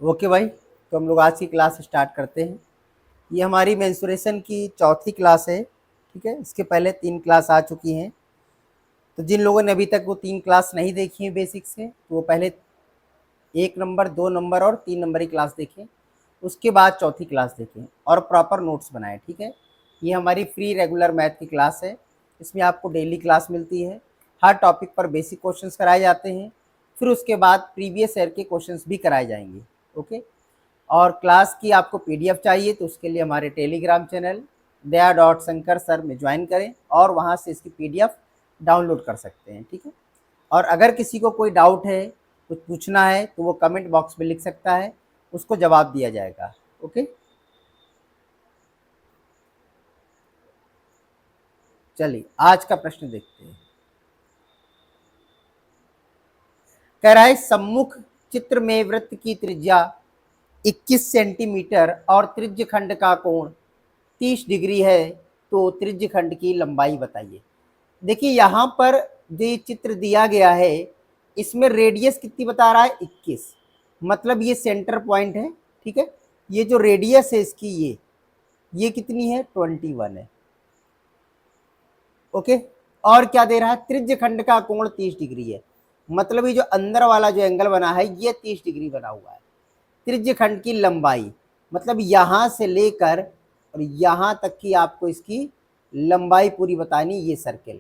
Okay भाई, तो हम लोग आज की क्लास स्टार्ट करते हैं। ये हमारी मेंसुरेशन की चौथी क्लास है। ठीक है, इसके पहले 3 क्लास आ चुकी हैं। तो जिन लोगों ने अभी तक वो 3 क्लास नहीं देखी है बेसिक से, तो वो पहले 1 नंबर, 2 नंबर और 3 नंबर की क्लास देखें। उसके बाद चौथी क्लास देखें और प्रॉपर नोट्स बनाएं। ठीक है, ये हमारी फ्री रेगुलर मैथ की क्लास है। इसमें आपको डेली क्लास मिलती है। हर टॉपिक पर बेसिक क्वेश्चंस कराए जाते हैं, फिर उसके बाद प्रीवियस ईयर के क्वेश्चंस भी कराए जाएंगे। ओके, और क्लास की आपको पीडीएफ चाहिए तो उसके लिए हमारे टेलीग्राम चैनल daya.shankar sir में ज्वाइन करें और वहाँ से इसकी पीडीएफ डाउनलोड कर सकते हैं। ठीक है, और अगर किसी को कोई डाउट है, कुछ पूछना है, तो वो कमेंट बॉक्स में लिख सकता है, उसको जवाब दिया जाएगा। ओके, चलिए आज का प्रश्न देखते हैं। कह रहा है सम्मुख चित्र में वृत्त की त्रिज्या 21 सेंटीमीटर और त्रिज्य खंड का कोण 30 डिग्री है, तो त्रिज्य खंड की लंबाई बताइए। देखिए यहाँ पर जो ये चित्र दिया गया है, इसमें रेडियस कितनी बता रहा है? 21। मतलब ये सेंटर पॉइंट है। ठीक है, ये जो रेडियस है इसकी, ये कितनी है? 21 है। ओके, और क्या दे रहा है? त्रिज्य खंड का कोण 30 डिग्री है। मतलब ये जो अंदर वाला जो एंगल बना है, ये 30 डिग्री बना हुआ है। त्रिज्य खंड की लंबाई मतलब यहां से लेकर और यहां तक की आपको इसकी लंबाई पूरी बतानी, ये सर्कल।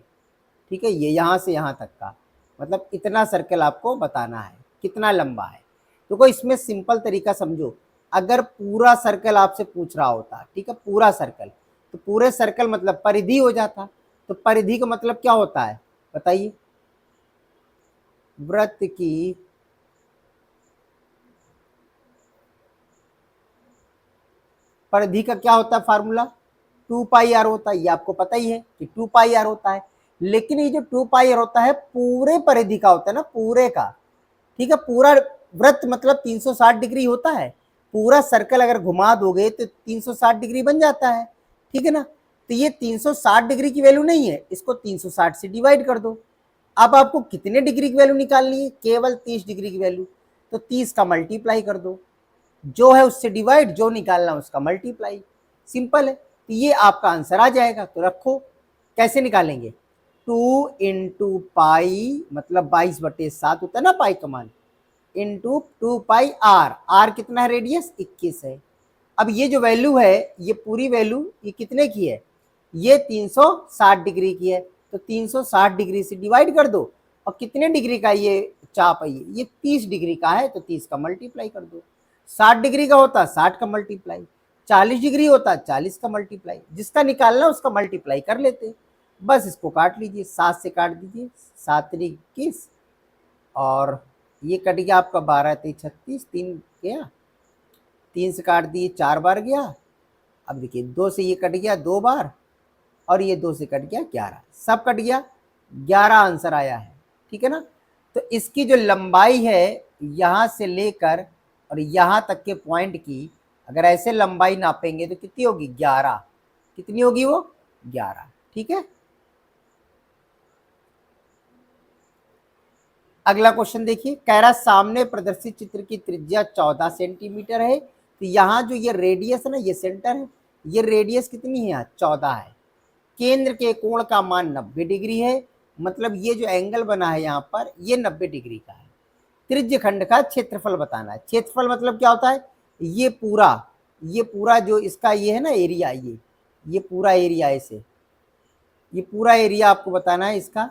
ठीक है, ये यहाँ से यहाँ तक का मतलब इतना सर्कल आपको बताना है, कितना लंबा है। तो कोई इसमें सिंपल तरीका समझो। अगर पूरा सर्कल आपसे पूछ रहा होता, ठीक है, पूरा सर्कल, तो पूरे सर्कल मतलब परिधि हो जाता। तो परिधि का मतलब क्या होता है बताइए? वृत्त की परिधि का क्या होता है फार्मूला? 2 पाई आर होता है। ये आपको पता ही है कि 2 पाई आर होता है। लेकिन ये जो 2 पाई आर होता है पूरे परिधि का होता है ना, पूरे का। ठीक है, पूरा वृत्त मतलब 360 डिग्री होता है। पूरा सर्कल अगर घुमा दोगे तो 360 डिग्री बन जाता है। ठीक है ना, तो ये 360 डिग्री की वैल्यू नहीं है, इसको 360 से डिवाइड कर दो। अब आपको कितने डिग्री की वैल्यू निकालनी है? केवल 30 डिग्री की वैल्यू। तो 30 का मल्टीप्लाई कर दो, जो है उससे डिवाइड, जो निकालना उसका मल्टीप्लाई। सिंपल है, तो ये आपका आंसर आ जाएगा। तो रखो, कैसे निकालेंगे? 2 × पाई मतलब 22/7 होता है ना पाई का मान, इंटू 2 पाई आर। आर कितना है? रेडियस 21 है। अब ये जो वैल्यू है, ये पूरी वैल्यू ये कितने की है? ये 360 डिग्री की है। तो 360 डिग्री से डिवाइड कर दो, और कितने डिग्री का ये चाप है? ये 30 डिग्री का है, तो 30 का मल्टीप्लाई कर दो। 60 डिग्री का होता 60 का मल्टीप्लाई, 40 डिग्री होता 40 का मल्टीप्लाई। जिसका निकालना उसका मल्टीप्लाई कर लेते। बस इसको काट लीजिए, 7 से काट दीजिए, 7×3 = 21, और ये कट गया आपका 12×3 = 36, 3 गया, 3 से काट दिए 4 बार गया। अब देखिए 2 से ये कट गया 2 बार, और ये 2 से कट गया 11, सब कट गया, 11 आंसर आया है। ठीक है ना, तो इसकी जो लंबाई है यहाँ से लेकर और यहाँ तक के पॉइंट की, अगर ऐसे लंबाई नापेंगे तो कितनी होगी? 11। कितनी होगी वो? 11। ठीक है, अगला क्वेश्चन देखिए। कह रहा सामने प्रदर्शित चित्र की त्रिज्या 14 सेंटीमीटर है। तो यहाँ जो ये रेडियस है ना, ये सेंटर है, ये रेडियस कितनी है? यहाँ 14 है। केंद्र के कोण का मान 90 डिग्री है। मतलब ये जो एंगल बना है यहाँ पर, ये 90 डिग्री का है। त्रिज्य खंड का क्षेत्रफल बताना है। क्षेत्रफल मतलब क्या होता है? ये पूरा जो इसका ये है ना एरिया, ये पूरा एरिया, ऐसे ये पूरा एरिया आपको बताना है इसका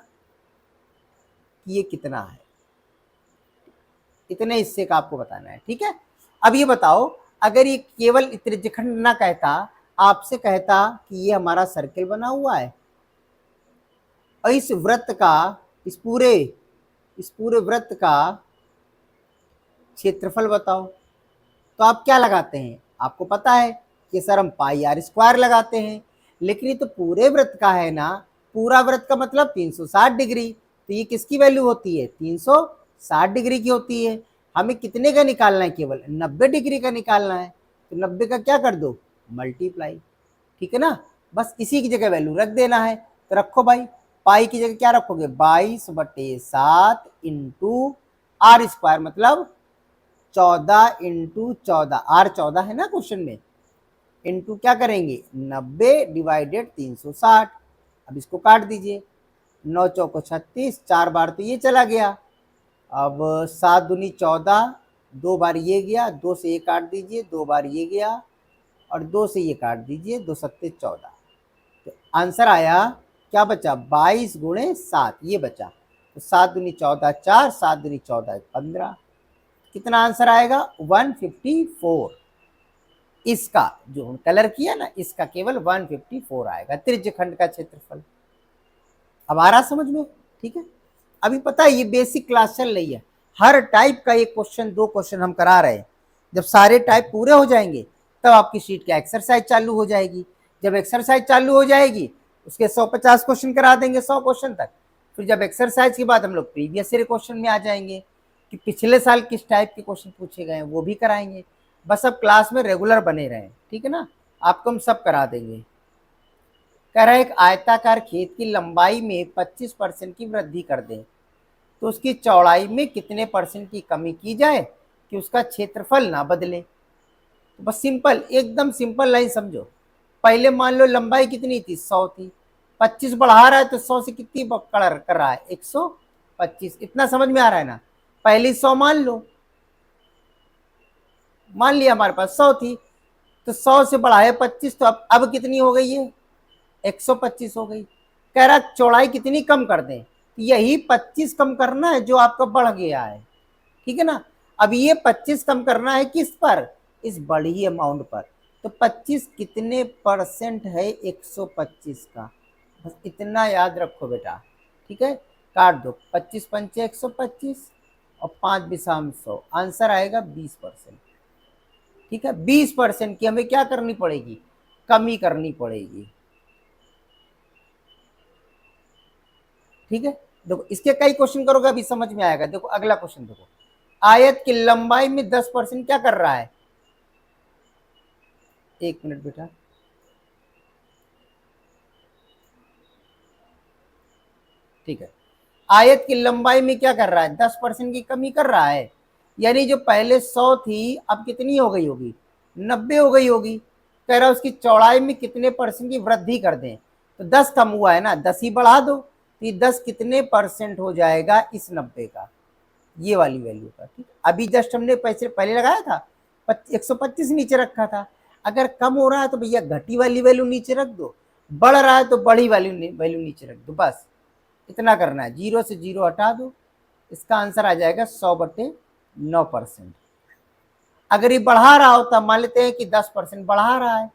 कि ये कितना है। इतने हिस्से का आपको बताना है। ठीक है, अब ये बताओ, अगर ये केवल त्रिज्यखंड ना कहता, आपसे कहता कि ये हमारा सर्कल बना हुआ है और इस वृत्त का, इस पूरे वृत्त का क्षेत्रफल बताओ, तो आप क्या लगाते हैं? आपको पता है कि सर हम πr² लगाते हैं। लेकिन ये तो पूरे वृत्त का है ना, पूरा वृत्त का मतलब 360 डिग्री। तो ये किसकी वैल्यू होती है? 360 डिग्री की होती है। हमें कितने का निकालना है? केवल 90 डिग्री का निकालना है। तो 90 का क्या कर दो? मल्टीप्लाई। ठीक है ना, बस इसी की जगह वैल्यू रख देना है। तो रखो भाई, पाई की जगह क्या रखोगे? 22/7 इंटू r² मतलब 14 इंटू 14, आर 14 है ना क्वेश्चन में, इंटू क्या करेंगे 90 डिवाइडेड 360। अब इसको काट दीजिए, 9 चौको 36, 4 बार तो ये चला गया। अब 7 दूनी 14, 2 बार ये गया, 2 से ये काट दीजिए, 2 बार ये गया और 2 से ये काट दीजिए, 2 सत्ते 14। तो आंसर आया क्या बचा 22 गुणे 7 ये बचा। तो 7 दूनी 14 4, 7 दूनी 14 15, कितना आंसर आएगा 154। इसका जो हम कलर किया ना इसका केवल 154 आएगा त्रिज्य खंड का क्षेत्रफल। अब आ रहा समझ में, ठीक है। अभी पता है ये बेसिक क्लास चल रही है, हर टाइप का एक क्वेश्चन 2 क्वेश्चन हम करा रहे हैं। जब सारे टाइप पूरे हो जाएंगे तब आपकी शीट की एक्सरसाइज चालू हो जाएगी। जब एक्सरसाइज चालू हो जाएगी उसके 150 क्वेश्चन करा देंगे, 100 क्वेश्चन तक। फिर जब एक्सरसाइज के बाद हम लोग प्रीवियस ईयर क्वेश्चन में आ जाएंगे कि पिछले साल किस टाइप के क्वेश्चन पूछे गए हैं वो भी कराएंगे। बस अब क्लास में रेगुलर बने रहें, ठीक है ना, आपको हम सब करा देंगे। कह रहा है एक आयताकार खेत की लंबाई में 25% की वृद्धि कर दें तो उसकी चौड़ाई में कितने परसेंट की कमी की जाए कि उसका क्षेत्रफल ना बदले। तो बस सिंपल, एकदम सिंपल लाइन समझो। पहले मान लो लंबाई कितनी थी 100 थी, 25 बढ़ा रहा है तो 100 से कितनी कर रहा है 125। इतना समझ में आ रहा है ना। पहली 100 मान लो, मान लिया हमारे पास 100 थी तो 100 से बढ़ाए 25 तो अब कितनी हो गई है 125 हो गई। कह रहा चौड़ाई कितनी कम कर दें, यही 25 कम करना है जो आपका बढ़ गया है, ठीक है ना। अब ये 25 कम करना है किस पर, इस बड़ी अमाउंट पर। तो 25 कितने परसेंट है 125 का, बस इतना याद रखो बेटा, ठीक है। काट दो, 25 पंचे 125 और 5 बिसाम 100, आंसर आएगा 20%, ठीक है। 20% की हमें क्या करनी पड़ेगी, कमी करनी पड़ेगी, ठीक है। देखो इसके कई क्वेश्चन करोगे अभी समझ में आएगा। देखो अगला क्वेश्चन देखो, आयत की लंबाई में 10% क्या कर रहा है, एक मिनट बेटा, ठीक है। आयत की लंबाई में क्या कर रहा है 10% की कमी कर रहा है, यानी जो पहले 100 थी अब कितनी हो गई होगी 90 हो गई होगी। कह रहा है उसकी चौड़ाई में कितने परसेंट की वृद्धि कर दें, तो 10 कम हुआ है ना, 10 ही बढ़ा दो तो ये 10 कितने परसेंट हो जाएगा इस 90 का, ये वाली वैल्यू का, ठीक। अभी जस्ट हमने पैसे पहले लगाया था 125 नीचे रखा था। अगर कम हो रहा है तो भैया घटी वाली वैल्यू नीचे रख दो, बढ़ रहा है तो बड़ी वैल्यू नीचे रख दो, बस इतना करना है। 0 से 0 हटा दो, इसका आंसर आ जाएगा 100/9%। अगर ये बढ़ा रहा होता, मान लेते हैं कि 10% बढ़ा रहा है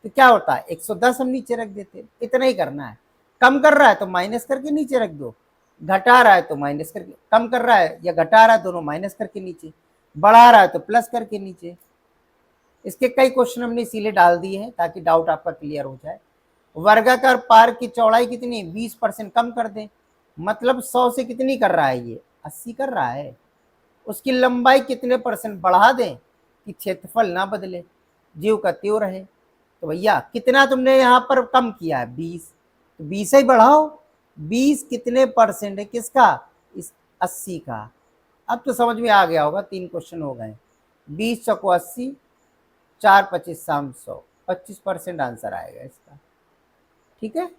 तो क्या होता है 110 हम नीचे रख देते, इतना ही करना है। कम कर रहा है तो माइनस करके नीचे रख दो, घटा रहा है तो माइनस करके, कम कर रहा है या घटा रहा है दोनों माइनस करके नीचे, बढ़ा रहा है तो प्लस करके नीचे। इसके कई क्वेश्चन हमने इसीलिए डाल दिए हैं ताकि डाउट आपका क्लियर हो जाए। वर्गाकार पार्क की चौड़ाई कितनी 20% कम कर दें, मतलब 100 से कितनी कर रहा है ये 80 कर रहा है। उसकी लंबाई कितने परसेंट बढ़ा दें कि क्षेत्रफल ना बदले, जीव का त्यों रहे। तो भैया कितना तुमने यहाँ पर कम किया है 20, तो 20 ही बढ़ाओ। 20 कितने परसेंट है किसका, इस 80 का। अब तो समझ में आ गया होगा, 3 क्वेश्चन हो गए। 20 चौको 80, 4 25 शाम 100, 25% आंसर आएगा इसका, ठीक है।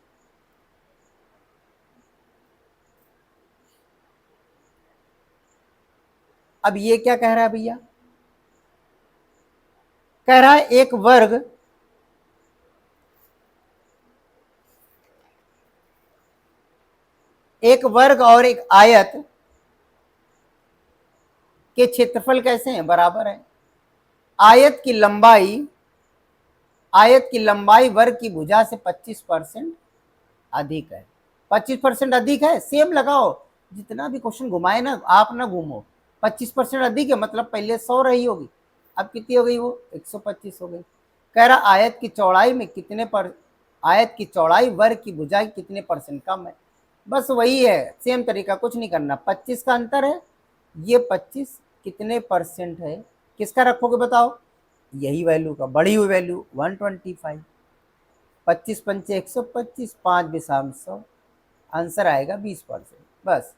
अब ये क्या कह रहा है भैया, कह रहा है एक वर्ग और एक आयत के क्षेत्रफल कैसे हैं, बराबर है। आयत की लंबाई वर्ग की भुजा से 25% अधिक है। 25% अधिक है, सेम लगाओ, जितना भी क्वेश्चन घुमाए ना आप ना घूमो। 25% अधिक है मतलब पहले 100 रही होगी, अब कितनी हो गई वो 125 हो गई। कह रहा आयत की चौड़ाई वर्ग की भुजा कितने परसेंट कम है। बस वही है, सेम तरीका, कुछ नहीं करना। 25 का अंतर है, ये 25 कितने परसेंट है, किसका रखोगे बताओ, यही वैल्यू का, बढ़ी हुई वैल्यू 125। 25 पंचे 125, 5 बिसाम 100, आंसर आएगा 20%। बस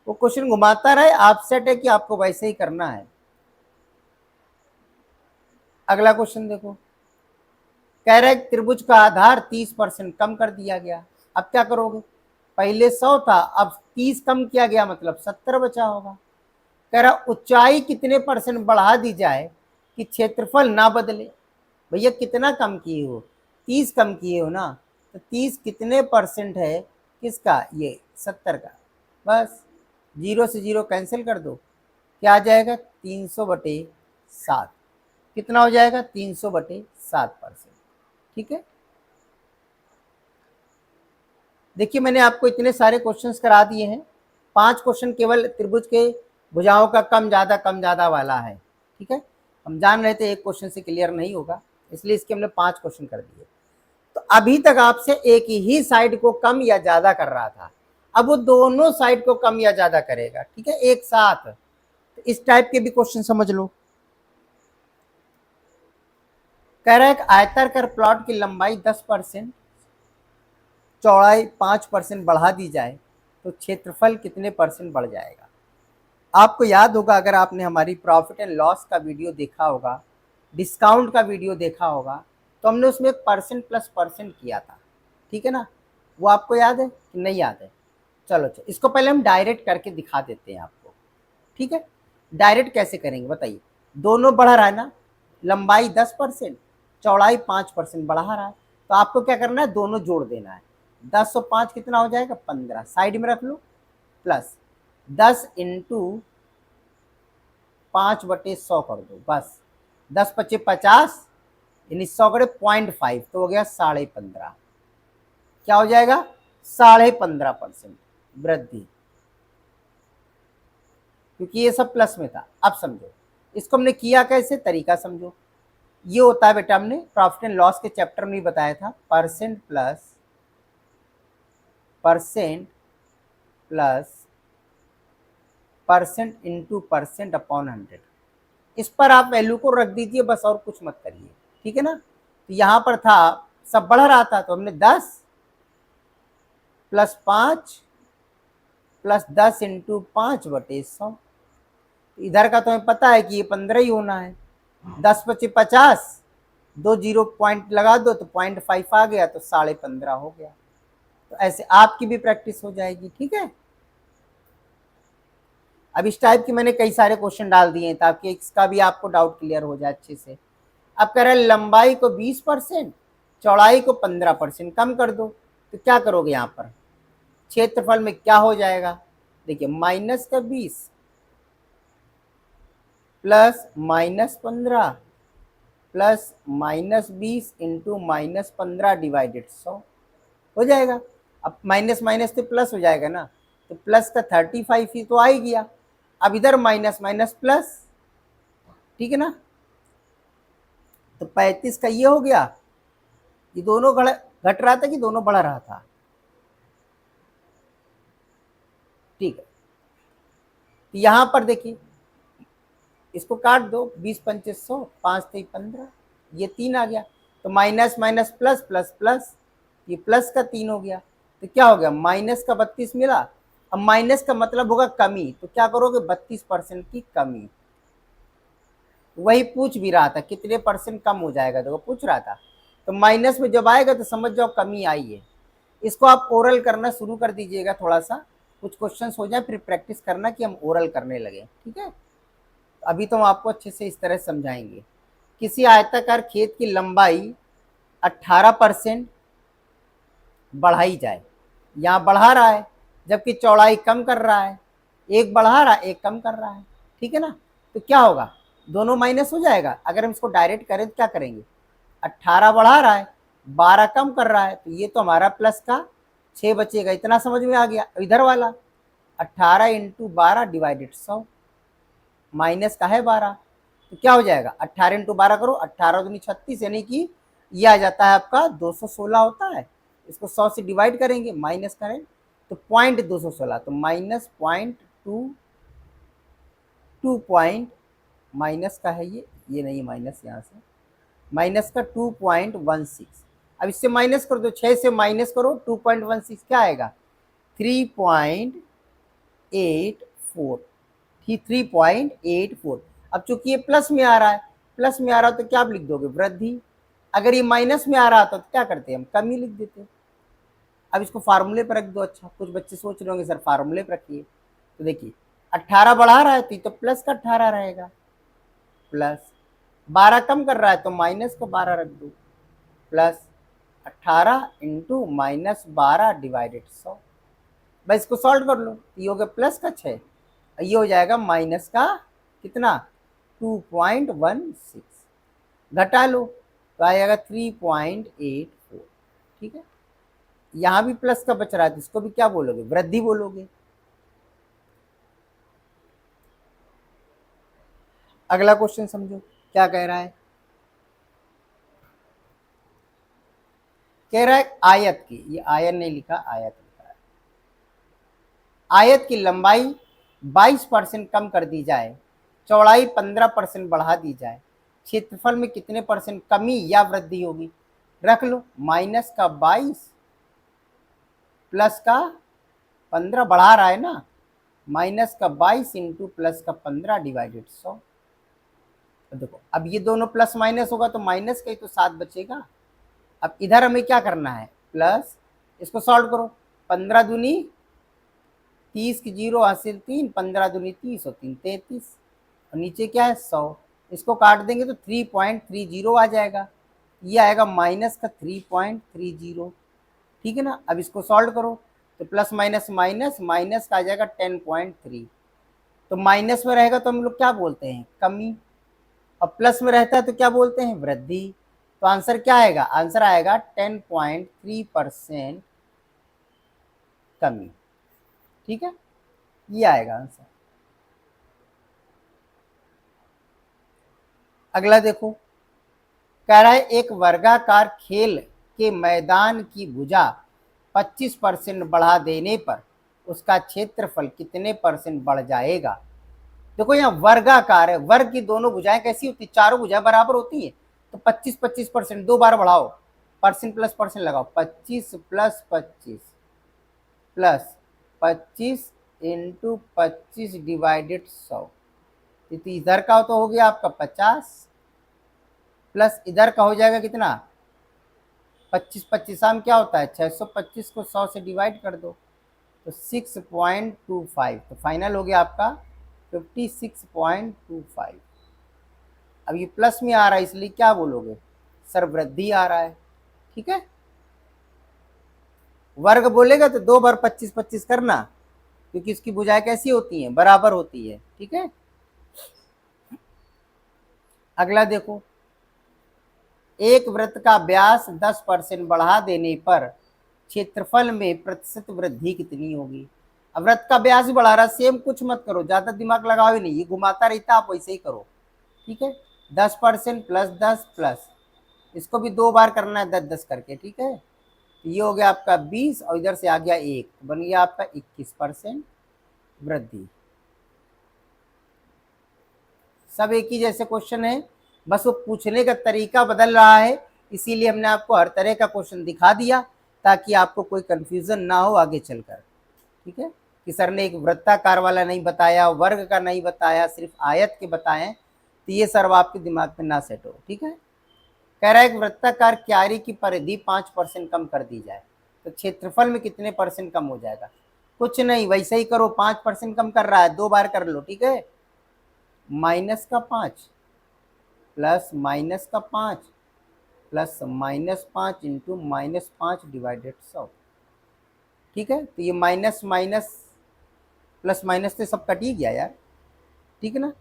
वो क्वेश्चन घुमाता रहे, आप सेट है कि आपको वैसे ही करना है। अगला क्वेश्चन देखो, कह रहा है त्रिभुज का आधार 30% कम कर दिया गया। अब क्या करोगे, पहले 100 था, अब 30 कम किया गया, मतलब 70 बचा होगा। कह रहा ऊंचाई कितने परसेंट बढ़ा दी जाए कि क्षेत्रफल ना बदले। भैया कितना कम किए हो, 30 कम किए हो ना, तो 30 कितने परसेंट है किसका, ये 70 का। बस 0 से 0 कैंसिल कर दो, क्या आ जाएगा 300/7। कितना हो जाएगा 300/7%। ठीक है, देखिए मैंने आपको इतने सारे क्वेश्चंस करा दिए हैं। 5 क्वेश्चन केवल त्रिभुज के भुजाओं का कम ज्यादा वाला है। ठीक है, हम जान रहे थे एक क्वेश्चन से क्लियर नहीं होगा, इसलिए इसके हमने 5 क्वेश्चन कर दिए। तो अभी तक आपसे एक ही साइड को कम या ज्यादा कर रहा था, अब वो दोनों साइड को कम या ज्यादा करेगा। ठीक है, एक साथ। तो इस टाइप के भी क्वेश्चन समझ लो। कह रहा है कि आयताकार प्लॉट की लंबाई 10%, चौड़ाई 5% बढ़ा दी जाए तो क्षेत्रफल कितने परसेंट बढ़ जाएगा। आपको याद होगा, अगर आपने हमारी प्रॉफिट एंड लॉस का वीडियो देखा होगा, डिस्काउंट का वीडियो देखा होगा, तो हमने उसमें परसेंट प्लस परसेंट किया था। ठीक है ना, वो आपको याद है कि नहीं याद है। चलो इसको पहले हम डायरेक्ट करके दिखा देते हैं आपको। ठीक है, डायरेक्ट कैसे करेंगे बताइए। दोनों बढ़ रहा है ना, लंबाई 10%, चौड़ाई 5% बढ़ा रहा है, तो आपको क्या करना है, दोनों जोड़ देना है। 10 और 5 कितना हो जाएगा 15, साइड में रख लो, प्लस 10 इंटू 5/100 कर दो, बस 10×5=50, यानी 100/0.5 तो हो गया 15.5। क्या हो जाएगा 15.5% वृद्धि, क्योंकि ये सब प्लस में था। अब समझो इसको हमने किया कैसे, तरीका समझो। ये होता है बेटा, हमने प्रॉफिट एंड लॉस के चैप्टर में बताया था, percent plus percent into percent upon 100। इस पर आप वैल्यू को रख दीजिए बस, और कुछ मत करिए। ठीक है ना, तो यहां पर था सब बढ़ रहा था, तो हमने 10 + 5 + 10 इंटू 5/100। इधर का तो हमें पता है कि ये 15 ही होना है। 10×50, 2 0 पॉइंट लगा दो तो 0.5 आ गया, तो 15.5 हो गया। तो ऐसे आपकी भी प्रैक्टिस हो जाएगी। ठीक है, अब इस टाइप की मैंने कई सारे क्वेश्चन डाल दिए हैं ताकि इसका भी आपको डाउट क्लियर हो जाए अच्छे से। अब कह रहे हैं लंबाई को 20%, चौड़ाई को 15% कम कर दो, तो क्या करोगे यहाँ पर, क्षेत्रफल में क्या हो जाएगा। देखिए -20 प्लस -15 प्लस -20 इंटू -15 डिवाइडेड 100 हो जाएगा। अब माइनस माइनस तो प्लस हो जाएगा ना, तो प्लस का 35 ही तो आ ही गया। अब इधर माइनस माइनस प्लस, ठीक है ना, तो 35 का ये हो गया। ये दोनों घट रहा था कि दोनों बढ़ रहा था, ठीक है। तो यहां पर देखिए इसको काट दो, 20×5 = 100, 5×3 = 15, ये 3 आ गया। तो minus minus plus plus plus, ये प्लस का 3 हो गया, तो क्या हो गया माइनस का 32 मिला। अब माइनस का मतलब होगा कमी, तो क्या करोगे 32% की कमी। वही पूछ भी रहा था कितने परसेंट कम हो जाएगा, देखो पूछ रहा था। तो माइनस में जब आएगा तो समझ जाओ कमी आई है। इसको आप ओरल करना शुरू कर दीजिएगा, थोड़ा सा कुछ क्वेश्चंस हो जाए फिर प्रैक्टिस करना कि हम ओरल करने लगे। ठीक है, अभी तो हम आपको अच्छे से इस तरह समझाएंगे। किसी आयताकार खेत की लंबाई 18% बढ़ाई जाए, यहाँ बढ़ा रहा है जबकि चौड़ाई कम कर रहा है, एक बढ़ा रहा है एक कम कर रहा है। ठीक है ना, तो क्या होगा दोनों माइनस हो जाएगा। अगर हम इसको डायरेक्ट करें तो क्या करेंगे, 18 बढ़ा रहा है 12 कम कर रहा है, तो ये तो हमारा प्लस का 6 बचेगा। इतना समझ में आ गया। इधर वाला 18 इंटू 12 डिवाइडेड 100, माइनस का है 12, तो क्या हो जाएगा 18 इंटू 12 करो, 18 दूनी 36, यानी कि ये आ जाता है आपका 216 होता है। इसको 100 से डिवाइड करेंगे, माइनस करें तो पॉइंट 216, तो माइनस पॉइंट माइनस का है ये नहीं माइनस, यहाँ से माइनस का 2.16। अब इससे माइनस कर दो, 6 से माइनस करो 2.16 क्या आएगा 3.84, 3.84। अब चूंकि ये प्लस में आ रहा है, प्लस में आ रहा हो तो क्या आप लिख दोगे, वृद्धि। अगर ये माइनस में आ रहा था तो क्या करते हम, कमी लिख देते। अब इसको फार्मूले पर रख दो। अच्छा, कुछ बच्चे सोच रहे होंगे सर फार्मूले पर रखिए, तो देखिए 18 बढ़ा रहा है तो ये तो प्लस का 18 रहेगा, प्लस 12 कम कर रहा है तो माइनस का 12 रख दो, प्लस 18 इंटू माइनस 12 डिवाइडेड 100। बस इसको सॉल्व कर लो, ये हो गया प्लस का 6, ये हो जाएगा माइनस का कितना 2.16, घटा लो तो आ जाएगा 3.84। ठीक है, यहां भी प्लस का बच रहा है तो इसको भी क्या बोलोगे, वृद्धि बोलोगे। अगला क्वेश्चन समझो क्या कह रहा है, कह रहा है आयत की, ये आयत नहीं लिखा, आयत लिखा है, आयत की लंबाई 22% कम कर दी जाए, चौड़ाई 15% बढ़ा दी जाए, क्षेत्रफल में कितने परसेंट कमी या वृद्धि होगी। रख लो, माइनस का 22 प्लस का 15 बढ़ा रहा है ना, माइनस का 22 इंटू प्लस का 15 डिवाइडेड 100। देखो अब ये दोनों प्लस माइनस होगा तो माइनस का ही तो 7 बचेगा। अब इधर हमें क्या करना है, प्लस, इसको सॉल्व करो, 15 दूनी 30 की 0 हासिल 3, 15 दूनी 30 और 3 33, और नीचे क्या है 100, इसको काट देंगे तो 3.30 आ जाएगा, ये आएगा माइनस का 3.30। ठीक है ना, अब इसको सॉल्व करो तो प्लस माइनस माइनस, माइनस का आ जाएगा 10.3, तो माइनस में रहेगा तो हम लोग क्या बोलते हैं, कमी, और प्लस में रहता है तो क्या बोलते हैं, वृद्धि। तो आंसर क्या आएगा, आंसर आएगा 10.3% कमी। ठीक है, ये आएगा आंसर। अगला देखो, कह रहा है एक वर्गाकार खेल के मैदान की भुजा 25% बढ़ा देने पर उसका क्षेत्रफल कितने परसेंट बढ़ जाएगा। देखो यहाँ वर्गाकार है, वर्ग की दोनों भुजाएं कैसी होती, चारों भुजाएं बराबर होती है, तो 25-25% 2 बार बढ़ाओ, परसेंट प्लस परसेंट लगाओ, 25 प्लस 25 प्लस 25 इंटू 25 डिवाइडेड 100, तो इधर का तो हो गया आपका 50 प्लस इधर का हो जाएगा कितना 25, 25 में क्या होता है 625 को 100 से डिवाइड कर दो तो 6.25, तो फाइनल हो गया आपका 56.25। अब ये प्लस में आ रहा है इसलिए क्या बोलोगे, सर वृद्धि आ रहा है। ठीक है, वर्ग बोलेगा तो 2 बार 25-25 करना, क्योंकि इसकी भुजाएं कैसी होती हैं, बराबर होती है। ठीक है, अगला देखो, एक वृत्त का व्यास 10% बढ़ा देने पर क्षेत्रफल में प्रतिशत वृद्धि कितनी होगी। अब वृत्त का व्यास भी बढ़ा रहा, सेम कुछ मत करो, ज्यादा दिमाग लगाओ ही नहीं, ये घुमाता रहता, आप वैसे ही करो। ठीक है, 10% प्लस 10 प्लस, इसको भी 2 बार करना है 10-10 करके। ठीक है, ये हो गया आपका 20 और इधर से आ गया 1, बन गया आपका 21% वृद्धि। सब एक ही जैसे क्वेश्चन है, बस वो पूछने का तरीका बदल रहा है, इसीलिए हमने आपको हर तरह का क्वेश्चन दिखा दिया ताकि आपको कोई कंफ्यूजन ना हो आगे चलकर। ठीक है, कि सर ने एक वृत्ताकार वाला नहीं बताया, वर्ग का नहीं बताया, सिर्फ आयत के बताए, तो ये सर आपके दिमाग में ना सेट हो। ठीक है, कह रहा है कि वृत्ताकार क्यारी की परिधि 5% कम कर दी जाए तो क्षेत्रफल में कितने परसेंट कम हो जाएगा। कुछ नहीं, वैसे ही करो, 5% कम कर रहा है, 2 बार कर लो। ठीक है, माइनस का 5 प्लस माइनस का 5 प्लस -5 इंटू -5 डिवाइडेड 100। ठीक है, तो ये माइनस माइनस प्लस माइनस से सब कट ही गया यार। ठीक है ना,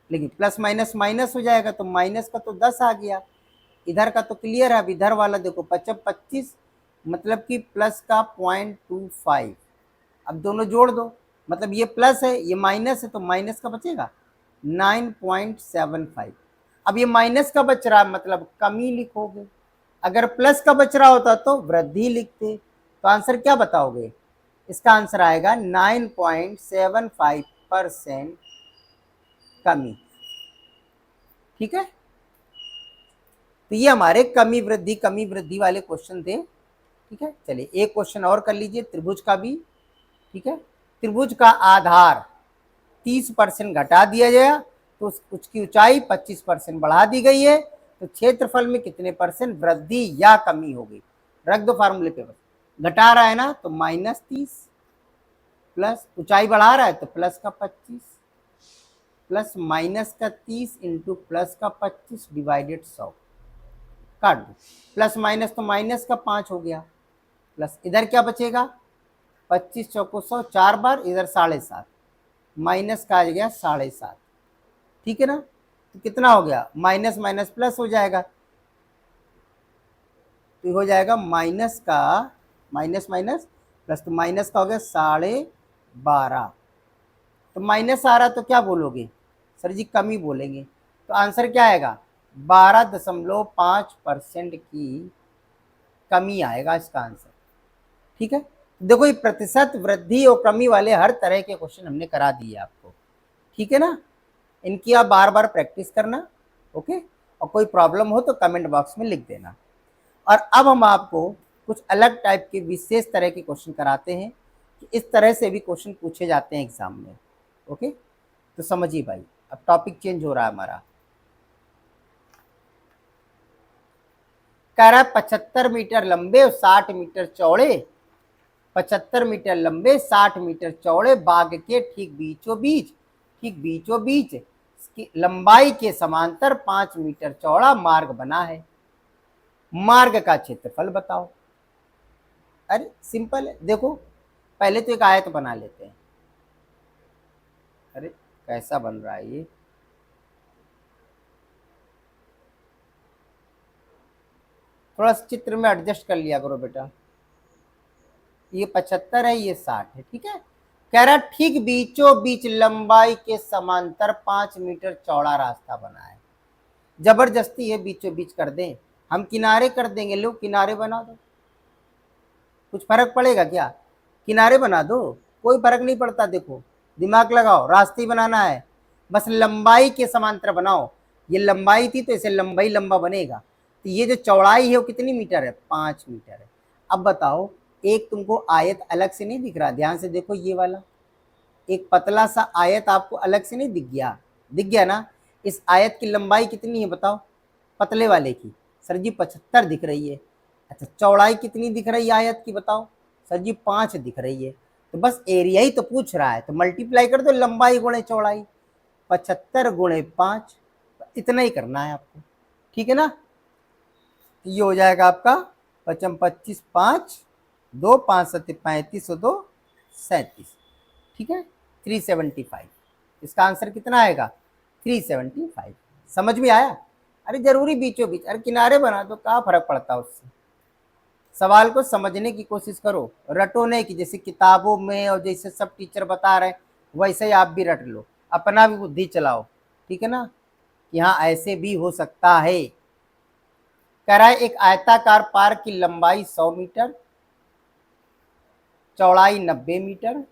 लेकिन प्लस माइनस माइनस हो जाएगा तो माइनस का तो 10 आ गया, इधर का तो क्लियर है। अब इधर वाला देखो 25 मतलब कि प्लस का 0.25, अब दोनों जोड़ दो, मतलब ये प्लस है ये माइनस है तो माइनस का बचेगा 9.75। अब ये माइनस का बच रहा है मतलब कमी लिखोगे, अगर प्लस का बच रहा होता तो वृद्धि लिखते। तो आंसर क्या बताओगे, इसका आंसर आएगा 9.75% कमी। ठीक है, तो ये हमारे कमी वृद्धि वाले क्वेश्चन थे। ठीक है, चलिए एक क्वेश्चन और कर लीजिए त्रिभुज का भी। ठीक है, त्रिभुज का आधार 30% घटा दिया गया तो तो उसकी ऊंचाई 25% बढ़ा दी गई है, तो क्षेत्रफल में कितने परसेंट वृद्धि या कमी हो गई। रख दो फार्मूले पे, बस घटा रहा है ना तो -30 प्लस ऊंचाई बढ़ा रहा है तो प्लस का 25 प्लस माइनस का 30 इंटू प्लस का 25 डिवाइडेड 100, काट दो। प्लस माइनस तो माइनस का 5 हो गया, प्लस इधर क्या बचेगा 25 चौको 100, 4 बार इधर 7.5, माइनस का आ गया 7.5, ठीक है ना। तो कितना हो गया, माइनस माइनस प्लस हो जाएगा, तो हो जाएगा माइनस का माइनस माइनस प्लस, तो माइनस का हो गया 12.5। तो माइनस आ रहा तो क्या बोलोगे सर जी, कमी बोलेंगे। तो आंसर क्या आएगा 12.5% की कमी आएगा इसका आंसर, ठीक है। देखो ये प्रतिशत वृद्धि और कमी वाले हर तरह के क्वेश्चन हमने करा दिए आपको, ठीक है ना। इनकी आप बार बार प्रैक्टिस करना, ओके। और कोई प्रॉब्लम हो तो कमेंट बॉक्स में लिख देना। और अब हम आपको कुछ अलग टाइप के विशेष तरह के क्वेश्चन कराते हैं कि इस तरह से भी क्वेश्चन पूछे जाते हैं एग्जाम में, ओके। तो समझिए भाई, अब टॉपिक चेंज हो रहा है हमारा। कह रहा है 75 मीटर लंबे और 60 मीटर चौड़े, 75 मीटर लंबे 60 मीटर चौड़े बाग के ठीक बीचों बीच इसकी लंबाई के समांतर 5 मीटर चौड़ा मार्ग बना है, मार्ग का क्षेत्रफल बताओ। अरे सिंपल है, देखो पहले तो एक आयत बना लेते हैं। अरे कैसा बन रहा है ये, थोड़ा चित्र में एडजस्ट कर लिया करो बेटा। ये 75 है, ये 60 है, ठीक है। कह रहा ठीक बीचों बीच लंबाई के समांतर 5 मीटर चौड़ा रास्ता बना है। जबरदस्ती है बीचों बीच कर दें, हम किनारे कर देंगे, लो किनारे बना दो, कुछ फर्क पड़ेगा क्या, किनारे बना दो, कोई फर्क नहीं पड़ता। देखो दिमाग लगाओ, रास्ते बनाना है, बस लंबाई के समांतर बनाओ। ये लंबाई थी तो इसे लंबाई लंबा बनेगा, तो ये जो चौड़ाई है वो कितनी मीटर है, 5 मीटर है। अब बताओ, एक तुमको आयत अलग से नहीं दिख रहा, ध्यान से देखो, ये वाला एक पतला सा आयत आपको अलग से नहीं दिख गया, दिख गया ना। इस आयत की लंबाई कितनी है बताओ, पतले वाले की, सर जी 75 दिख रही है। अच्छा चौड़ाई कितनी दिख रही है आयत की बताओ, सर जी 5 दिख रही है। तो बस एरिया ही तो पूछ रहा है, तो मल्टीप्लाई कर दो, लंबाई गुणे चौड़ाई, 75 गुणे 5, इतना ही करना है आपको, ठीक है ना। ये हो जाएगा आपका 55 25 5 2 5 7 35 और 2 37, ठीक है 375। इसका आंसर कितना आएगा 375। समझ में आया। अरे जरूरी बीचों बीच, अरे किनारे बना दो, क्या फर्क पड़ता है उससे। सवाल को समझने की कोशिश करो, रटो नहीं कि जैसे किताबों में और जैसे सब टीचर बता रहे वैसे ही आप भी रट लो, अपना भी बुद्धि चलाओ, ठीक है ना, कि हाँ ऐसे भी हो सकता है। कह रहा है एक आयताकार पार्क की लंबाई 100 मीटर, चौड़ाई 90 मीटर,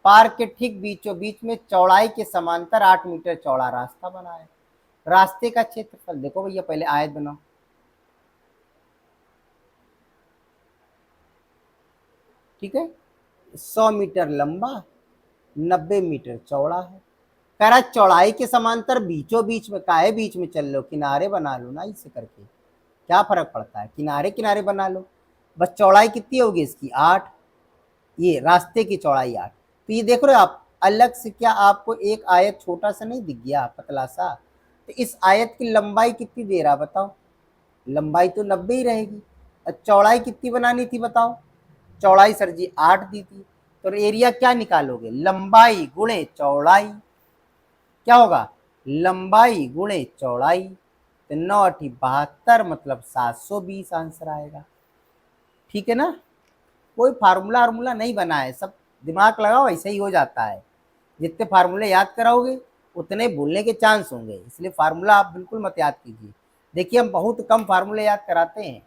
पार्क के ठीक बीचों बीच में चौड़ाई के समांतर 8 मीटर चौड़ा रास्ता बना है, रास्ते का क्षेत्रफल देखो भैया, पहले आयत बनाओ, ठीक है 100 मीटर लंबा 90 मीटर चौड़ा है। कह रहा चौड़ाई के समांतर बीचों बीच में, काहे बीच में चल लो, किनारे बना लो ना, इसे करके क्या फर्क पड़ता है, किनारे किनारे बना लो। बस चौड़ाई कितनी होगी इसकी 8, ये रास्ते की चौड़ाई 8। तो ये देख रहे हो आप, अलग से क्या आपको एक आयत छोटा सा नहीं दिख गया पतला सा, तो इस आयत की लंबाई कितनी दे रहा बताओ, लंबाई तो 90 ही रहेगी, और चौड़ाई कितनी बनानी थी बताओ, चौड़ाई सर जी 8 दी थी। तो एरिया क्या निकालोगे, लंबाई गुणे चौड़ाई, क्या होगा लंबाई गुणे चौड़ाई, तो 9 8 72 मतलब 720 आंसर आएगा, ठीक है ना। कोई फार्मूला वार्मूला नहीं बना है, सब दिमाग लगाओ ऐसे ही हो जाता है। जितने फार्मूले याद कराओगे उतने भूलने के चांस होंगे, इसलिए फार्मूला आप बिल्कुल मत याद कीजिए। देखिए हम बहुत कम फार्मूले याद कराते हैं,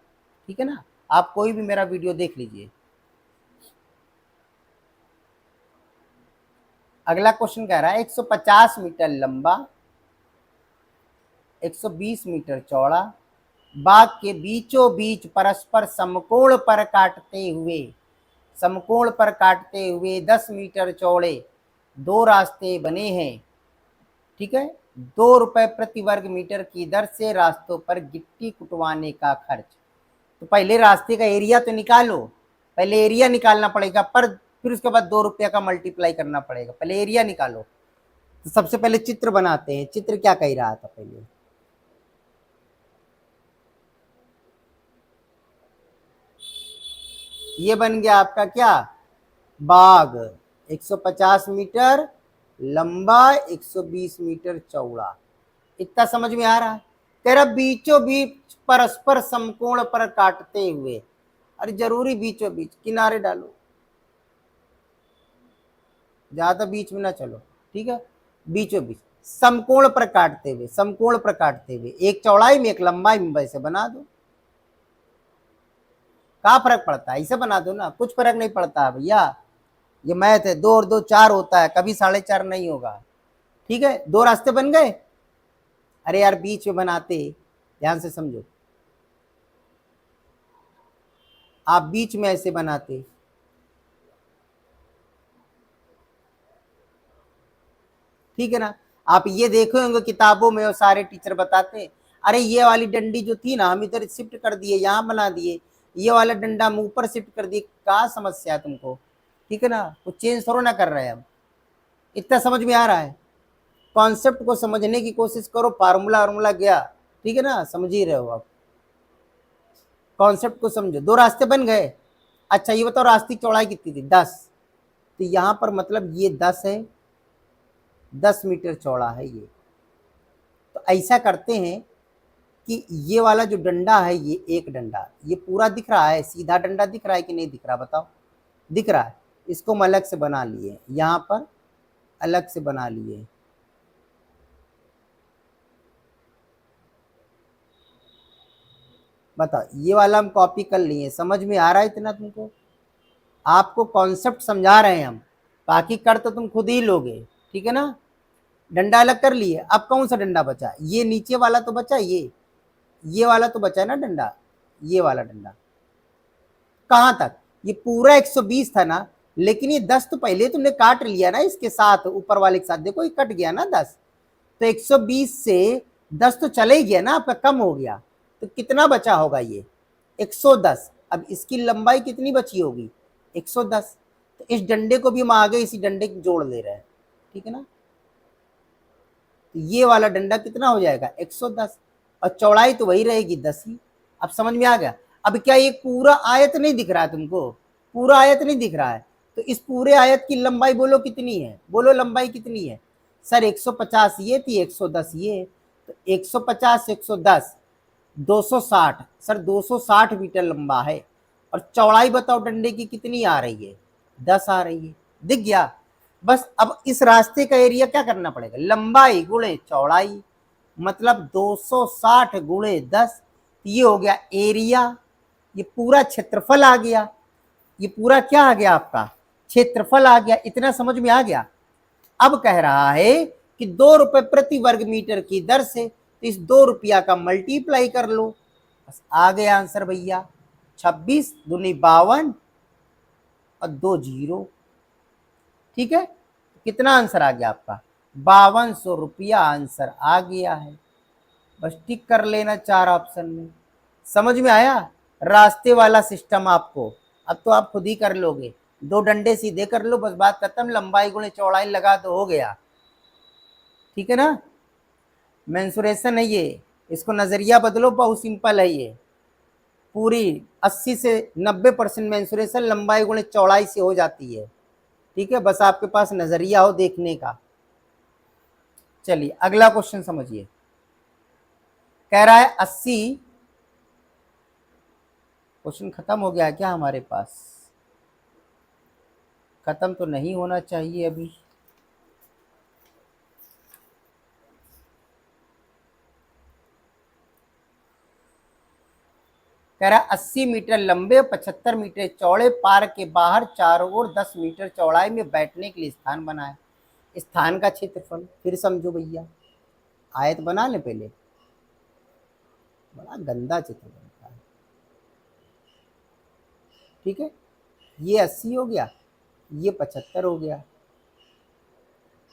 ठीक है ना, आप कोई भी मेरा वीडियो देख लीजिए। अगला क्वेश्चन कह रहा है 150 मीटर लंबा 120 मीटर चौड़ा बाग के बीचों बीच परस्पर समकोण पर काटते हुए 10 मीटर चौड़े 2 रास्ते बने हैं, ठीक है ₹2 प्रति वर्ग मीटर की दर से रास्तों पर गिट्टी कुटवाने का खर्च। तो पहले रास्ते का एरिया तो निकालो, पहले एरिया निकालना पड़ेगा, पर फिर उसके बाद ₹2 का मल्टीप्लाई करना पड़ेगा। पहले एरिया निकालो। तो सबसे पहले चित्र बनाते हैं। चित्र क्या कह रहा था पहले? ये बन गया आपका क्या? बाग 150 मीटर लंबा, 120 मीटर चौड़ा। इतना समझ में आ रहा है? कह रहा बीचों बीच परस्पर समकोण पर काटते हुए। अरे जरूरी बीचों बीच, किनारे डालो, ज्यादा बीच में ना चलो, ठीक है। बीचों बीच समकोण पर काटते हुए, समकोण पर काटते हुए, एक चौड़ाई में एक लंबाई में वैसे बना दो। क्या फर्क पड़ता है? ऐसे बना दो ना, कुछ फर्क नहीं पड़ता है भैया। ये मैथ है, 2 और 2 4 होता है, कभी 4.5 नहीं होगा। ठीक है, 2 रास्ते बन गए। अरे यार बीच में बनाते, ध्यान से समझो, आप बीच में ऐसे बनाते, ठीक है ना। आप ये देखे होंगे किताबों में और सारे टीचर बताते, अरे ये वाली डंडी जो थी ना हम इधर शिफ्ट कर दिए, यहाँ बना दिए, ये वाला डंडा हम ऊपर शिफ्ट कर दिए। क्या समस्या है तुमको? ठीक है ना, कुछ चेंज थोड़ा ना कर रहे हैं हम। इतना समझ में आ रहा है? कॉन्सेप्ट को समझने की कोशिश करो, फार्मूला वार्मूला गया, ठीक है ना, समझ ही रहे हो आप। कॉन्सेप्ट को समझो। 2 रास्ते बन गए। अच्छा ये बताओ रास्ते की चौड़ाई कितनी थी? 10। तो यहां पर मतलब ये 10 है, 10 मीटर चौड़ा है ये। तो ऐसा करते हैं कि ये वाला जो डंडा है, ये एक डंडा, ये पूरा दिख रहा है, सीधा डंडा दिख रहा है कि नहीं दिख रहा बताओ? दिख रहा है। इसको हम अलग से बना लिए, यहां पर अलग से बना लिए। बताओ, ये वाला हम कॉपी कर लिए। समझ में आ रहा है इतना तुमको? आपको कॉन्सेप्ट समझा रहे हैं हम, बाकी कर तो तुम खुद ही लोगे, ठीक है ना। डंडा अलग कर लिए। अब कौन सा डंडा बचा? ये नीचे वाला तो बचा, ये वाला तो बचा है ना डंडा, ये वाला डंडा। कहां तक? ये पूरा 120 था ना, लेकिन ये 10 तो पहले तुमने काट लिया ना इसके साथ, ऊपर वाले के साथ। देखो ये कट गया ना 10, तो 120 से 10 तो चले ही गया ना आपका, कम हो गया। तो कितना बचा होगा? ये 110। अब इसकी लंबाई कितनी बची होगी? 110। तो इस डंडे को भी हम आगे इसी डंडे को जोड़ दे रहे हैं, ठीक है ना। तो ये वाला डंडा कितना हो जाएगा? 110। और चौड़ाई तो वही रहेगी 10 ही। अब समझ में आ गया? अब क्या ये पूरा आयत नहीं दिख रहा है तुमको? पूरा आयत नहीं दिख रहा है, तो इस पूरे आयत की लंबाई बोलो कितनी है? बोलो लंबाई कितनी है? सर 150 ये थी, 110 ये। तो 150 110 260। सर 260 मीटर लंबा है। और चौड़ाई बताओ डंडे की कितनी आ रही है? 10 आ रही है। दिख गया? बस अब इस रास्ते का एरिया क्या करना पड़ेगा? लंबाई गुणे चौड़ाई, मतलब 260 गुणे 10। ये हो गया एरिया। ये पूरा क्षेत्रफल आ गया। ये पूरा क्या आ गया आपका? क्षेत्रफल आ गया। इतना समझ में आ गया? अब कह रहा है कि ₹2 प्रति वर्ग मीटर की दर से, तो इस ₹2 का मल्टीप्लाई कर लो, बस आ गया आंसर भैया। 26 दूनी 52 और 2 जीरो, ठीक है। कितना आंसर आ गया आपका? ₹5200 आंसर आ गया है। बस टिक कर लेना 4 ऑप्शन में। समझ में आया रास्ते वाला सिस्टम आपको? अब तो आप खुद ही कर लोगे। 2 डंडे सीधे कर लो, बस बात खत्म। लंबाई गुणे चौड़ाई लगा तो हो गया, ठीक है ना। मेंसुरेशन है ये, इसको नजरिया बदलो, बहुत सिंपल है ये। पूरी 80 से 90% मेंसुरेशन लंबाई गुणे चौड़ाई से हो जाती है, ठीक है। बस आपके पास नजरिया हो देखने का। चलिए अगला क्वेश्चन समझिए। कह रहा है 80। क्वेश्चन खत्म हो गया है क्या हमारे पास? खत्म तो नहीं होना चाहिए अभी। कह रहा है 80 मीटर लंबे 75 मीटर चौड़े पार्क के बाहर चारों ओर 10 मीटर चौड़ाई में बैठने के लिए स्थान बनाए। स्थान का क्षेत्रफल फिर समझो भैया। आयत बना ले पहले, बड़ा गंदा चित्र बनता है, ठीक है। ये 80 हो गया, ये 75 हो गया।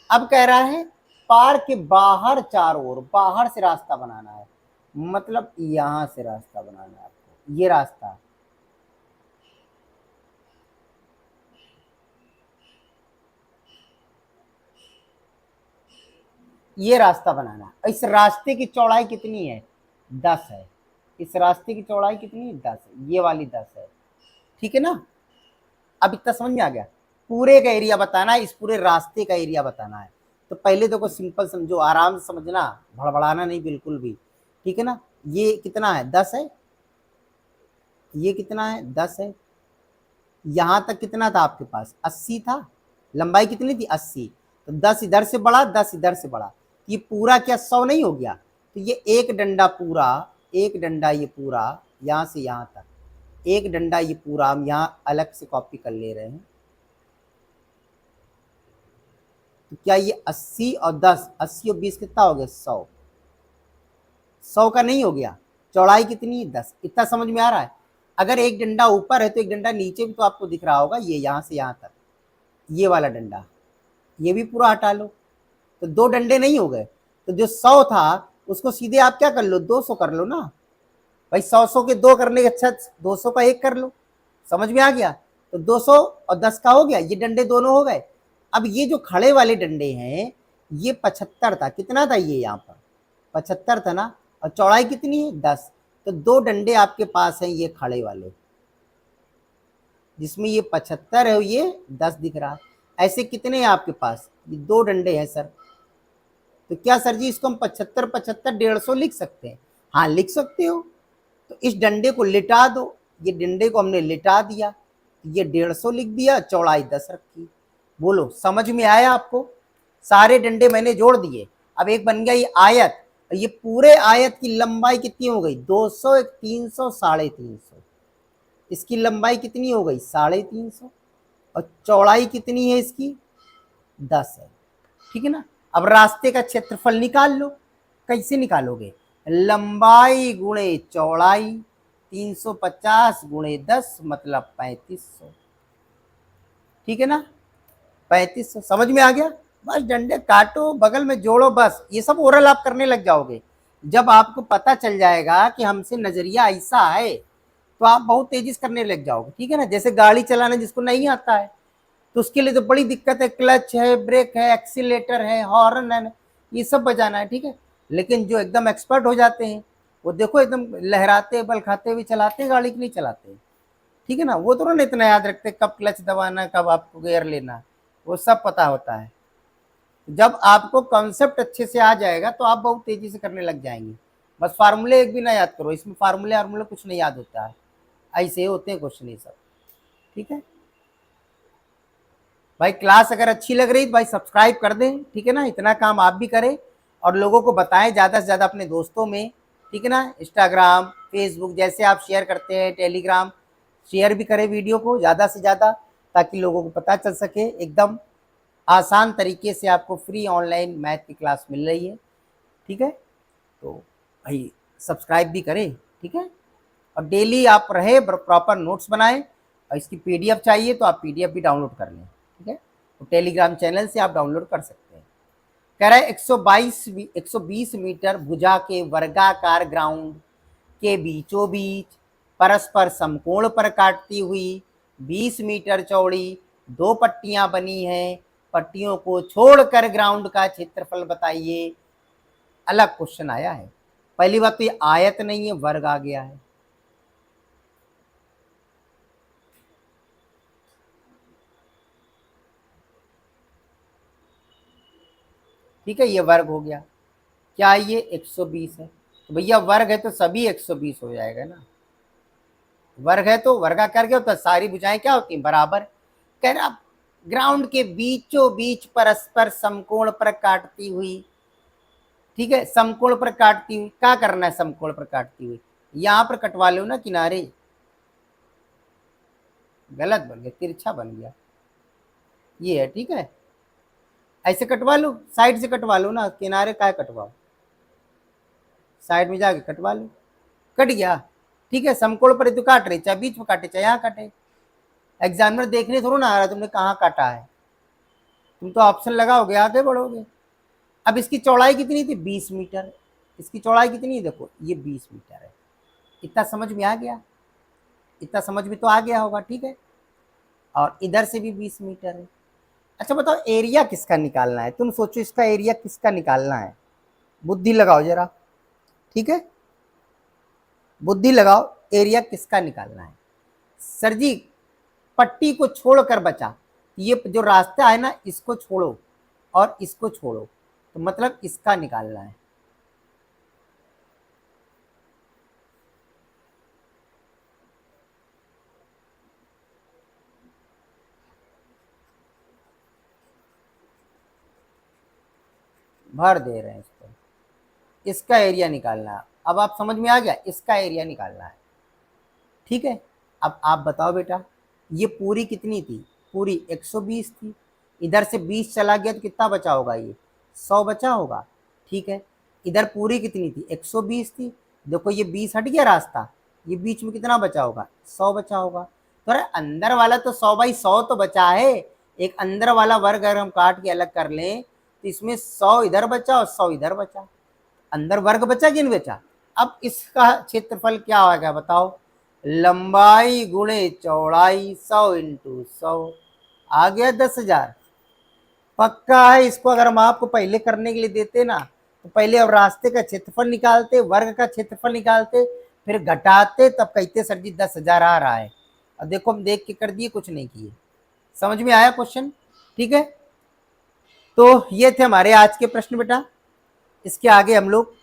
अब कह रहा है पार के बाहर चारों ओर बाहर से रास्ता बनाना है, मतलब यहां से रास्ता बनाना है आपको, ये रास्ता ये रास्ता बनाना है। इस रास्ते की चौड़ाई कितनी है? 10 है। इस रास्ते की चौड़ाई कितनी है? 10 है, ये वाली 10 है, ठीक है ना। अब इतना समझ में आ गया। पूरे का एरिया बताना है, इस पूरे रास्ते का एरिया बताना है। तो पहले देखो सिंपल समझो, आराम से समझना, भड़बड़ाना नहीं बिल्कुल भी, ठीक है ना। ये कितना है? 10 है। ये कितना है? 10 है। यहां तक कितना था आपके पास? 80 था। लंबाई कितनी थी? 80। तो 10 इधर से बढ़ा, 10 इधर से बढ़ा, ये पूरा क्या 100 नहीं हो गया? तो ये एक डंडा पूरा, एक डंडा ये पूरा यहां से यहां तक, एक डंडा ये पूरा हम यहां अलग से कॉपी कर ले रहे हैं। तो क्या ये 80 और 10, 80 और 20 कितना हो गया? 100। 100 का नहीं हो गया? चौड़ाई कितनी? 10। इतना समझ में आ रहा है? अगर एक डंडा ऊपर है तो एक डंडा नीचे भी तो आपको दिख रहा होगा, ये यहां से यहां तक, ये वाला डंडा, ये भी पूरा हटा लो, तो दो डंडे नहीं हो गए। तो जो 100 था उसको सीधे आप क्या कर लो? 200 कर लो ना भाई। 100 के दो करने के अच्छा 200 का एक कर लो। समझ में आ गया? तो 200 और 10 का हो गया, ये डंडे दोनों हो गए। अब ये जो खड़े वाले डंडे हैं, ये 75 था। कितना था ये? यहाँ पर 75 था ना। और चौड़ाई कितनी है? 10। तो दो डंडे आपके पास हैं ये खड़े वाले, जिसमें ये 75 है, ये 10 दिख रहा है। ऐसे कितने हैं आपके पास? ये दो डंडे हैं सर। तो क्या सर जी इसको हम 75 75 150 लिख सकते हैं? हाँ लिख सकते हो। तो इस डंडे को लिटा दो, ये डंडे को हमने लिटा दिया, ये 150 लिख दिया, चौड़ाई 10 रखी। बोलो समझ में आया आपको? सारे डंडे मैंने जोड़ दिए। अब एक बन गया ये आयत, ये पूरे आयत की लंबाई कितनी हो गई? 200, 300, 350। इसकी लंबाई कितनी हो गई? 350। और चौड़ाई कितनी है इसकी? 10 है, ठीक है ना। अब रास्ते का क्षेत्रफल निकाल लो। कैसे निकालोगे? लंबाई गुणे चौड़ाई, 350 गुणे 10 मतलब 3500, ठीक है ना। 3500 समझ में आ गया? बस डंडे काटो, बगल में जोड़ो, बस ये सब ओरल आप करने लग जाओगे। जब आपको पता चल जाएगा कि हमसे नजरिया ऐसा है, तो आप बहुत तेजी से करने लग जाओगे, ठीक है ना। जैसे गाड़ी चलाना जिसको नहीं आता है तो उसके लिए तो बड़ी दिक्कत है, क्लच है, ब्रेक है, एक्सीलेटर है, हॉर्न है, ये सब बजाना है, ठीक है। लेकिन जो एकदम एक्सपर्ट हो जाते हैं, वो देखो एकदम लहराते बल खाते हुए चलाते हैं गाड़ी, की नहीं चलाते, ठीक है ना। वो तो ना इतना याद रखते कब क्लच दबाना, कब आपको गियर लेना, वो सब पता होता है। जब आपको कॉन्सेप्ट अच्छे से आ जाएगा तो आप बहुत तेजी से करने लग जाएंगे। बस फार्मूले एक भी ना याद करो, इसमें फार्मूले वार्मूले कुछ नहीं याद होता है, ऐसे होते हैं क्वेश्चन ये सब, ठीक है भाई। क्लास अगर अच्छी लग रही तो भाई सब्सक्राइब कर दें, ठीक है ना। इतना काम आप भी करें और लोगों को बताएं ज़्यादा से ज़्यादा अपने दोस्तों में, ठीक है ना। इंस्टाग्राम, फेसबुक जैसे आप शेयर करते हैं, टेलीग्राम शेयर भी करें वीडियो को ज़्यादा से ज़्यादा, ताकि लोगों को पता चल सके। एकदम आसान तरीके से आपको फ्री ऑनलाइन मैथ की क्लास मिल रही है, ठीक है। तो भाई सब्सक्राइब भी करें, ठीक है। और डेली आप रहे प्रॉपर नोट्स बनाएं, और इसकी पीडीएफ चाहिए तो आप पीडीएफ भी डाउनलोड कर लें, ठीक है। तो टेलीग्राम चैनल से आप डाउनलोड कर सकते हैं। कह रहा है 120 मीटर भुजा के वर्गाकार ग्राउंड के बीचों बीच परस्पर समकोण पर काटती हुई 20 मीटर चौड़ी दो पट्टियां बनी हैं। पट्टियों को छोड़कर ग्राउंड का क्षेत्रफल बताइए। अलग क्वेश्चन आया है। पहली बात तो ये आयत नहीं है, वर्ग आ गया है। ठीक है, ये वर्ग हो गया। क्या ये 120 है? तो भैया वर्ग है तो सभी 120 हो जाएगा ना। वर्ग है तो वर्गाकार क्या होता है? सारी भुजाएं क्या होती हैं? बराबर। कह रहा ग्राउंड के बीचों बीच परस्पर समकोण पर काटती हुई, ठीक है, समकोण पर काटती हुई। क्या करना है समकोण पर काटती हुई? यहां पर कटवा लो ना किनारे। गलत बन गया, तिरछा बन गया, ये है, ठीक है। ऐसे कटवा लो, साइड से कटवा लो ना, किनारे काय कटवाओ, साइड में जाके कटवा लो। कट गया, ठीक है। समकोण पर तो काट रहे, चाहे बीच में काटे चाहे यहाँ काटे। एग्जामिनर देखने थोड़ा ना आ रहा तुमने कहाँ काटा है, तुम तो ऑप्शन लगाओगे आगे बढ़ोगे। अब इसकी चौड़ाई कितनी थी, 20 मीटर। इसकी चौड़ाई कितनी है, देखो ये 20 मीटर है। इतना समझ में आ गया, इतना समझ में तो आ गया होगा, ठीक है। और इधर से भी 20 मीटर है। अच्छा बताओ एरिया किसका निकालना है, तुम सोचो इसका एरिया किसका निकालना है, बुद्धि लगाओ जरा, ठीक है, बुद्धि लगाओ, एरिया किसका निकालना है। सर जी पट्टी को छोड़कर बचा, ये जो रास्ता है ना इसको छोड़ो और इसको छोड़ो, तो मतलब इसका निकालना है। भर दे रहे हैं इसको, इसका एरिया निकालना है। अब आप समझ में आ गया, इसका एरिया निकालना है, ठीक है। अब आप बताओ बेटा, ये पूरी कितनी थी, पूरी 120 थी, इधर से 20 चला गया तो कितना बचा होगा, ये 100 बचा होगा, ठीक है। इधर पूरी कितनी थी, 120 थी, देखो ये 20 हट गया रास्ता, ये बीच में कितना बचा होगा, 100 बचा होगा। तो अरे अंदर वाला तो 100/100 तो बचा है, एक अंदर वाला वर्ग अगर हम काट के अलग कर लें तो इसमें 100 इधर बचा और 100 इधर बचा, अंदर वर्ग बचा कि नहीं बचा। अब इसका क्षेत्रफल क्या होगा बताओ, लंबाई गुणे चौड़ाई 100 इंटू 100, आ गया 10,000। पक्का है, इसको अगर हम आपको पहले करने के लिए देते ना तो पहले अब रास्ते का क्षेत्रफल निकालते, वर्ग का क्षेत्रफल निकालते, फिर घटाते, तब कहते सर जी 10,000 आ रहा है। अब देखो हम देख के कर दिए, कुछ नहीं किए। समझ में आया क्वेश्चन, ठीक है। तो ये थे हमारे आज के प्रश्न बेटा, इसके आगे हम लोग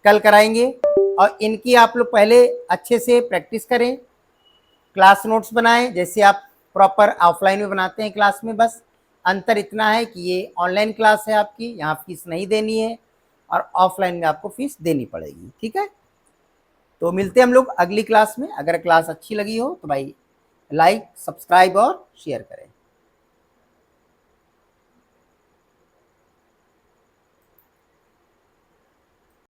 कल कराएंगे, और इनकी आप लोग पहले अच्छे से प्रैक्टिस करें, क्लास नोट्स बनाएं जैसे आप प्रॉपर ऑफलाइन में बनाते हैं क्लास में। बस अंतर इतना है कि ये ऑनलाइन क्लास है आपकी, यहाँ फीस नहीं देनी है, और ऑफलाइन में आपको फीस देनी पड़ेगी, ठीक है। तो मिलते हैं हम लोग अगली क्लास में। अगर क्लास अच्छी लगी हो तो भाई लाइक, सब्सक्राइब और शेयर करें।